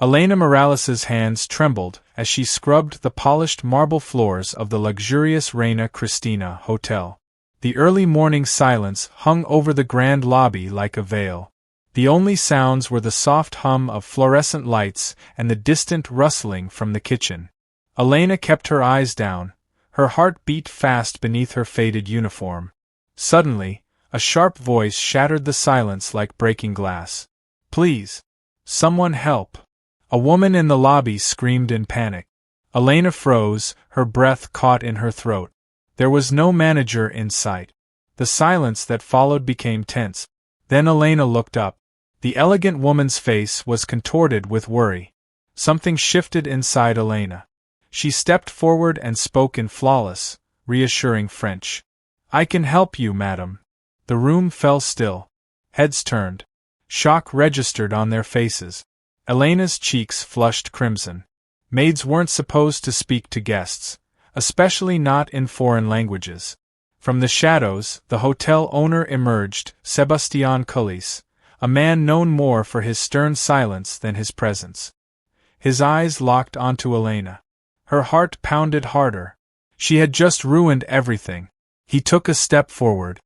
Elena Morales's hands trembled as she scrubbed the polished marble floors of the luxurious Reina Cristina Hotel. The early morning silence hung over the grand lobby like a veil. The only sounds were the soft hum of fluorescent lights and the distant rustling from the kitchen. Elena kept her eyes down, her heart beat fast beneath her faded uniform. Suddenly, a sharp voice shattered the silence like breaking glass. "Please! Someone help!" A woman in the lobby screamed in panic. Elena froze, her breath caught in her throat. There was no manager in sight. The silence that followed became tense. Then Elena looked up. The elegant woman's face was contorted with worry. Something shifted inside Elena. She stepped forward and spoke in flawless, reassuring French. "I can help you, madam." The room fell still. Heads turned. Shock registered on their faces. Elena's cheeks flushed crimson. Maids weren't supposed to speak to guests, especially not in foreign languages. From the shadows, the hotel owner emerged, Sebastian Collis, a man known more for his stern silence than his presence. His eyes locked onto Elena. Her heart pounded harder. She had just ruined everything. He took a step forward.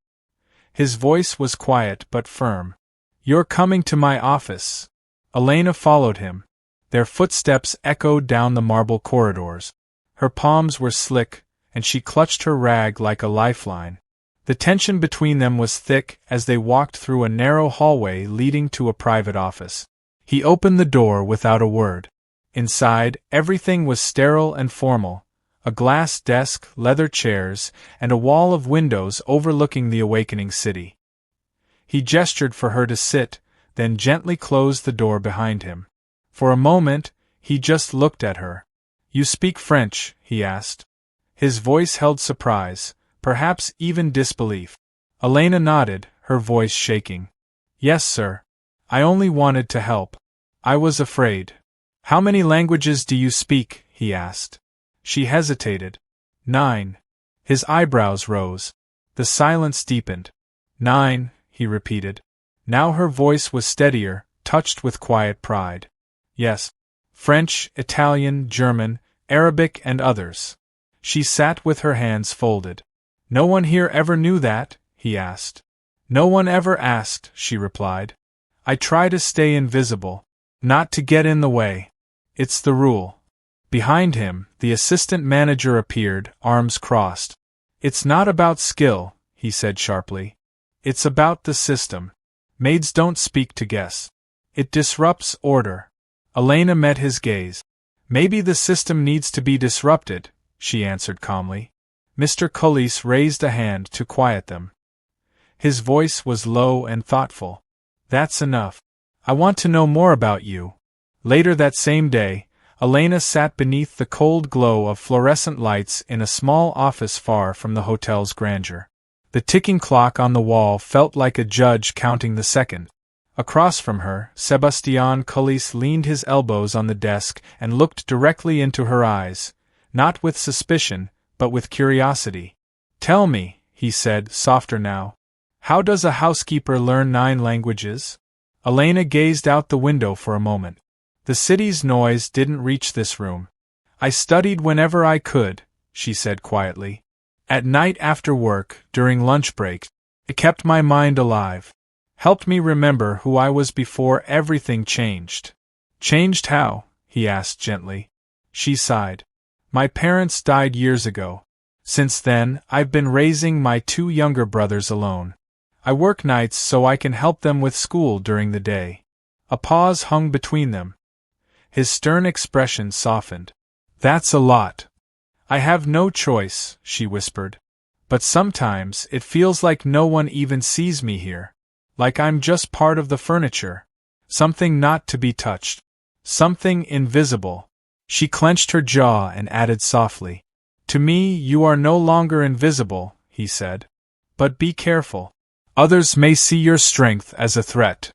His voice was quiet but firm. "You're coming to my office." Elena followed him. Their footsteps echoed down the marble corridors. Her palms were slick, and she clutched her rag like a lifeline. The tension between them was thick as they walked through a narrow hallway leading to a private office. He opened the door without a word. Inside, everything was sterile and formal. A glass desk, leather chairs, and a wall of windows overlooking the awakening city. He gestured for her to sit, then gently closed the door behind him. For a moment, he just looked at her. "You speak French?" he asked. His voice held surprise, perhaps even disbelief. Elena nodded, her voice shaking. "Yes, sir. I only wanted to help. I was afraid." "How many languages do you speak?" he asked. She hesitated. 9. His eyebrows rose. The silence deepened. 9, he repeated. Now her voice was steadier, touched with quiet pride. "Yes. French, Italian, German, Arabic and others." She sat with her hands folded. "No one here ever knew that?" he asked. "No one ever asked," she replied. "I try to stay invisible. Not to get in the way. It's the rule." Behind him, the assistant manager appeared, arms crossed. "It's not about skill," he said sharply. "It's about the system. Maids don't speak to guests. It disrupts order." Elena met his gaze. "Maybe the system needs to be disrupted," she answered calmly. Mr. Collis raised a hand to quiet them. His voice was low and thoughtful. "That's enough. I want to know more about you." Later that same day, Elena sat beneath the cold glow of fluorescent lights in a small office far from the hotel's grandeur. The ticking clock on the wall felt like a judge counting the second. Across from her, Sebastian Collis leaned his elbows on the desk and looked directly into her eyes, not with suspicion, but with curiosity. "Tell me," he said, softer now, "how does a housekeeper learn 9 languages?" Elena gazed out the window for a moment. The city's noise didn't reach this room. "I studied whenever I could," she said quietly. "At night after work, during lunch break. It kept my mind alive. Helped me remember who I was before everything changed." "Changed how?" he asked gently. She sighed. "My parents died years ago. Since then, I've been raising my 2 younger brothers alone. I work nights so I can help them with school during the day." A pause hung between them. His stern expression softened. "That's a lot." "I have no choice," she whispered. "But sometimes it feels like no one even sees me here. Like I'm just part of the furniture. Something not to be touched. Something invisible." She clenched her jaw and added softly. "To me you are no longer invisible," he said. "But be careful. Others may see your strength as a threat."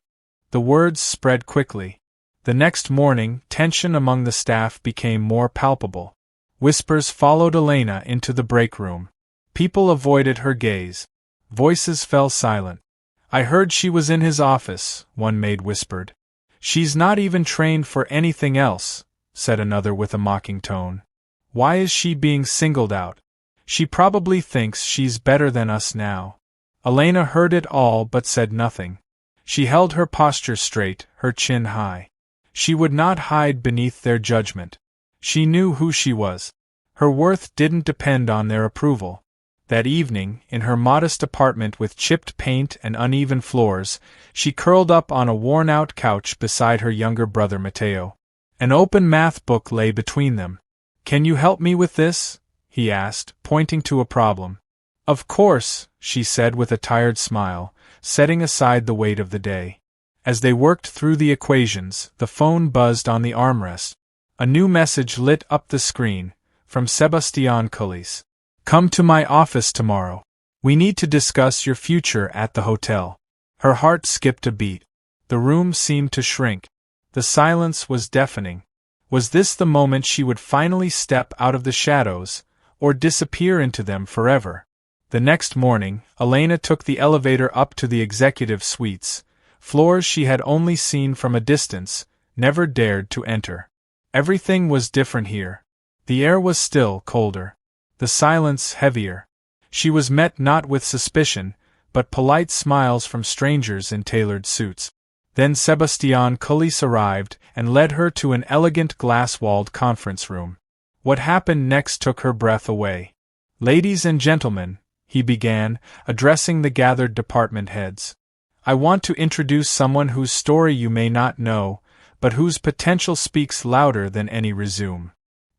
The words spread quickly. The next morning, tension among the staff became more palpable. Whispers followed Elena into the break room. People avoided her gaze. Voices fell silent. "I heard she was in his office," one maid whispered. "She's not even trained for anything else," said another with a mocking tone. "Why is she being singled out? She probably thinks she's better than us now." Elena heard it all but said nothing. She held her posture straight, her chin high. She would not hide beneath their judgment. She knew who she was. Her worth didn't depend on their approval. That evening, in her modest apartment with chipped paint and uneven floors, she curled up on a worn-out couch beside her younger brother Matteo. An open math book lay between them. "Can you help me with this?" he asked, pointing to a problem. "Of course," she said with a tired smile, setting aside the weight of the day. As they worked through the equations, the phone buzzed on the armrest. A new message lit up the screen, from Sebastian Cullis. "Come to my office tomorrow. We need to discuss your future at the hotel." Her heart skipped a beat. The room seemed to shrink. The silence was deafening. Was this the moment she would finally step out of the shadows, or disappear into them forever? The next morning, Elena took the elevator up to the executive suites, floors she had only seen from a distance, never dared to enter. Everything was different here. The air was still colder. The silence heavier. She was met not with suspicion, but polite smiles from strangers in tailored suits. Then Sebastian Cullis arrived and led her to an elegant glass-walled conference room. What happened next took her breath away. "Ladies and gentlemen," he began, addressing the gathered department heads, "I want to introduce someone whose story you may not know, but whose potential speaks louder than any resume."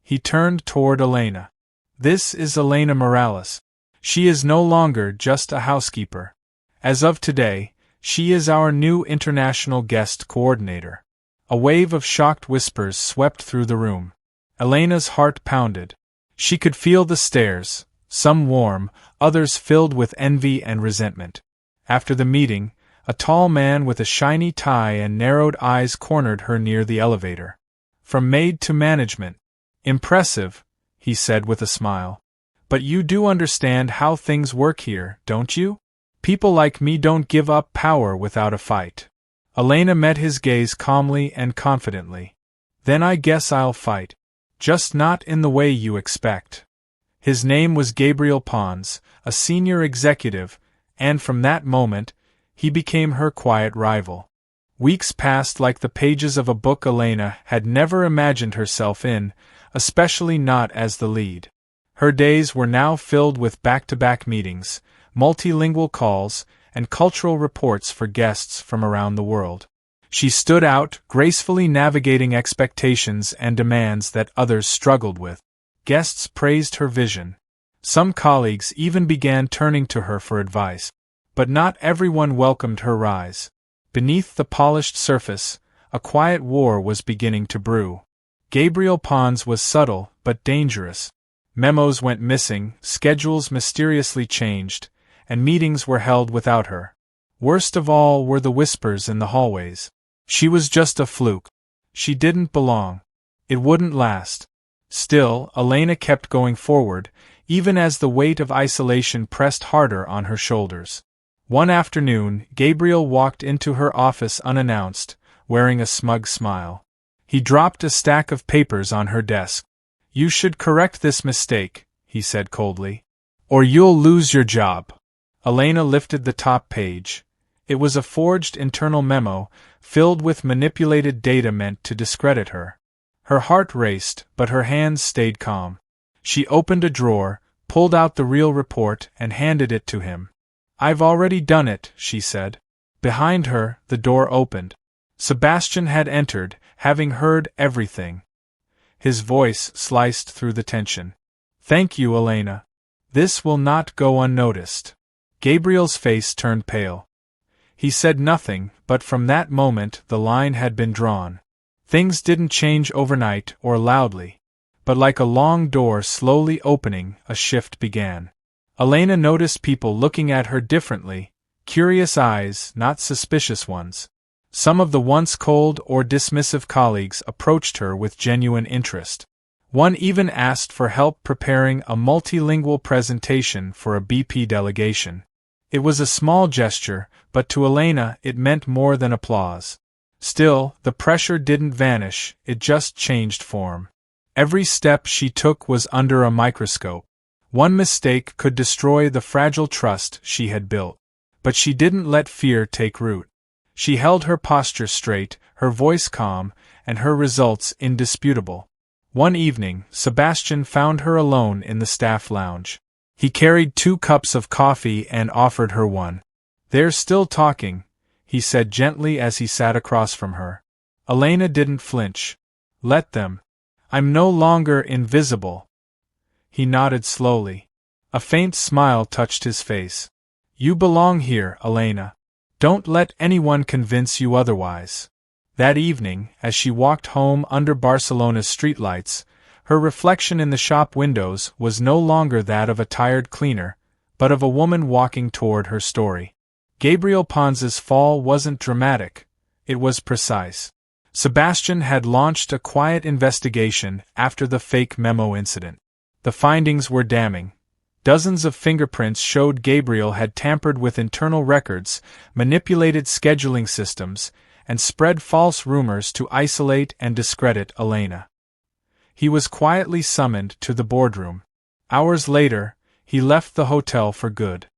He turned toward Elena. "This is Elena Morales. She is no longer just a housekeeper. As of today, she is our new international guest coordinator." A wave of shocked whispers swept through the room. Elena's heart pounded. She could feel the stares, some warm, others filled with envy and resentment. After the meeting, a tall man with a shiny tie and narrowed eyes cornered her near the elevator. "From maid to management. Impressive," he said with a smile. "But you do understand how things work here, don't you? People like me don't give up power without a fight." Elena met his gaze calmly and confidently. "Then I guess I'll fight. Just not in the way you expect." His name was Gabriel Pons, a senior executive, and from that moment, he became her quiet rival. Weeks passed like the pages of a book Elena had never imagined herself in, especially not as the lead. Her days were now filled with back-to-back meetings, multilingual calls, and cultural reports for guests from around the world. She stood out, gracefully navigating expectations and demands that others struggled with. Guests praised her vision. Some colleagues even began turning to her for advice. But not everyone welcomed her rise. Beneath the polished surface, a quiet war was beginning to brew. Gabriel Pons was subtle but dangerous. Memos went missing, schedules mysteriously changed, and meetings were held without her. Worst of all were the whispers in the hallways. She was just a fluke. She didn't belong. It wouldn't last. Still, Elena kept going forward, even as the weight of isolation pressed harder on her shoulders. One afternoon, Gabriel walked into her office unannounced, wearing a smug smile. He dropped a stack of papers on her desk. "You should correct this mistake," he said coldly, "or you'll lose your job." Elena lifted the top page. It was a forged internal memo, filled with manipulated data meant to discredit her. Her heart raced, but her hands stayed calm. She opened a drawer, pulled out the real report, and handed it to him. "I've already done it," she said. Behind her, the door opened. Sebastian had entered, having heard everything. His voice sliced through the tension. "Thank you, Elena. This will not go unnoticed." Gabriel's face turned pale. He said nothing, but from that moment the line had been drawn. Things didn't change overnight or loudly. But like a long door slowly opening, a shift began. Elena noticed people looking at her differently, curious eyes, not suspicious ones. Some of the once cold or dismissive colleagues approached her with genuine interest. One even asked for help preparing a multilingual presentation for a BP delegation. It was a small gesture, but to Elena it meant more than applause. Still, the pressure didn't vanish, it just changed form. Every step she took was under a microscope. One mistake could destroy the fragile trust she had built. But she didn't let fear take root. She held her posture straight, her voice calm, and her results indisputable. One evening, Sebastian found her alone in the staff lounge. He carried 2 cups of coffee and offered her one. "They're still talking," he said gently as he sat across from her. Elena didn't flinch. "Let them. I'm no longer invisible." He nodded slowly. A faint smile touched his face. "You belong here, Elena. Don't let anyone convince you otherwise." That evening, as she walked home under Barcelona's streetlights, her reflection in the shop windows was no longer that of a tired cleaner, but of a woman walking toward her story. Gabriel Pons's fall wasn't dramatic, it was precise. Sebastian had launched a quiet investigation after the fake memo incident. The findings were damning. Dozens of fingerprints showed Gabriel had tampered with internal records, manipulated scheduling systems, and spread false rumors to isolate and discredit Elena. He was quietly summoned to the boardroom. Hours later, he left the hotel for good.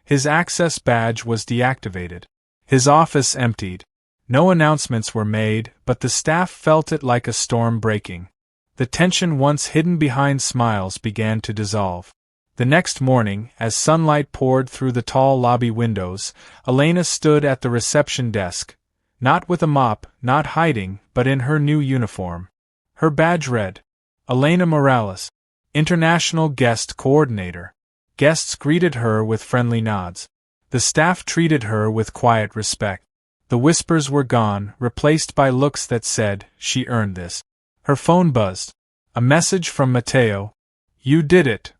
His access badge was deactivated. His office emptied. No announcements were made, but the staff felt it like a storm breaking. The tension once hidden behind smiles began to dissolve. The next morning, as sunlight poured through the tall lobby windows, Elena stood at the reception desk, not with a mop, not hiding, but in her new uniform. Her badge read, Elena Morales, International Guest Coordinator. Guests greeted her with friendly nods. The staff treated her with quiet respect. The whispers were gone, replaced by looks that said, she earned this. Her phone buzzed. A message from Matteo. You did it.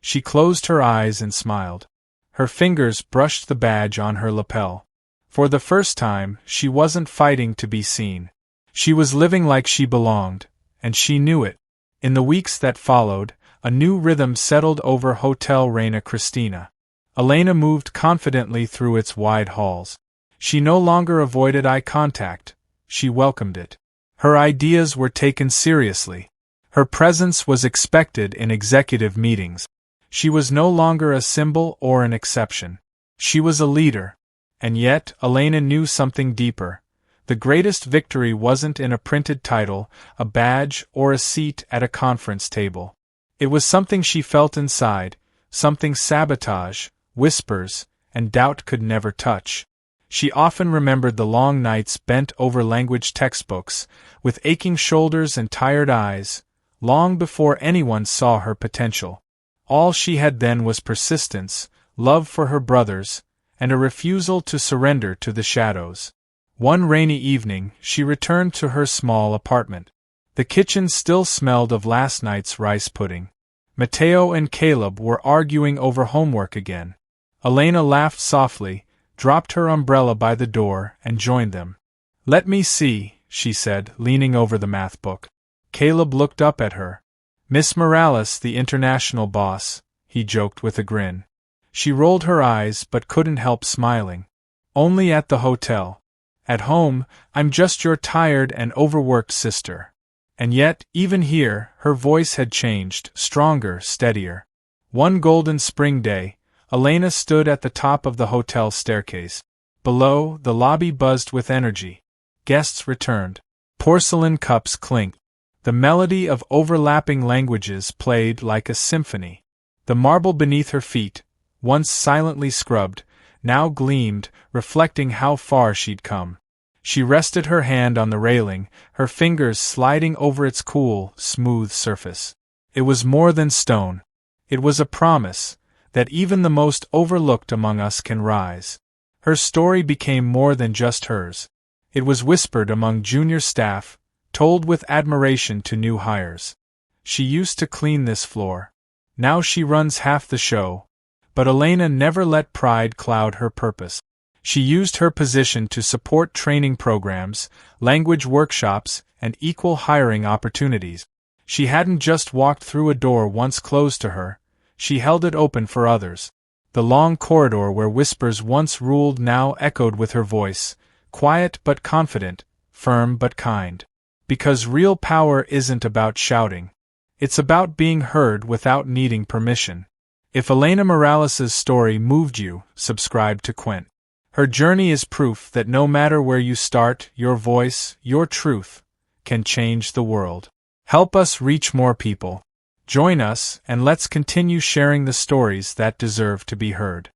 She closed her eyes and smiled. Her fingers brushed the badge on her lapel. For the first time, she wasn't fighting to be seen. She was living like she belonged, and she knew it. In the weeks that followed, a new rhythm settled over Hotel Reina Cristina. Elena moved confidently through its wide halls. She no longer avoided eye contact, she welcomed it. Her ideas were taken seriously. Her presence was expected in executive meetings. She was no longer a symbol or an exception. She was a leader. And yet, Elena knew something deeper. The greatest victory wasn't in a printed title, a badge, or a seat at a conference table. It was something she felt inside, something sabotage, whispers, and doubt could never touch. She often remembered the long nights bent over language textbooks, with aching shoulders and tired eyes, long before anyone saw her potential. All she had then was persistence, love for her brothers, and a refusal to surrender to the shadows. One rainy evening, she returned to her small apartment. The kitchen still smelled of last night's rice pudding. Matteo and Caleb were arguing over homework again. Elena laughed softly, dropped her umbrella by the door, and joined them. Let me see, she said, leaning over the math book. Caleb looked up at her. Miss Morales, the international boss, he joked with a grin. She rolled her eyes but couldn't help smiling. Only at the hotel. At home, I'm just your tired and overworked sister. And yet, even here, her voice had changed, stronger, steadier. One golden spring day, Elena stood at the top of the hotel staircase. Below, the lobby buzzed with energy. Guests returned. Porcelain cups clinked. The melody of overlapping languages played like a symphony. The marble beneath her feet, once silently scrubbed, now gleamed, reflecting how far she'd come. She rested her hand on the railing, her fingers sliding over its cool, smooth surface. It was more than stone. It was a promise that even the most overlooked among us can rise. Her story became more than just hers. It was whispered among junior staff, told with admiration to new hires. She used to clean this floor. Now she runs half the show. But Elena never let pride cloud her purpose. She used her position to support training programs, language workshops, and equal hiring opportunities. She hadn't just walked through a door once closed to her, she held it open for others. The long corridor where whispers once ruled now echoed with her voice, quiet but confident, firm but kind. Because real power isn't about shouting. It's about being heard without needing permission. If Elena Morales' story moved you, subscribe to Quint. Her journey is proof that no matter where you start, your voice, your truth, can change the world. Help us reach more people. Join us, and let's continue sharing the stories that deserve to be heard.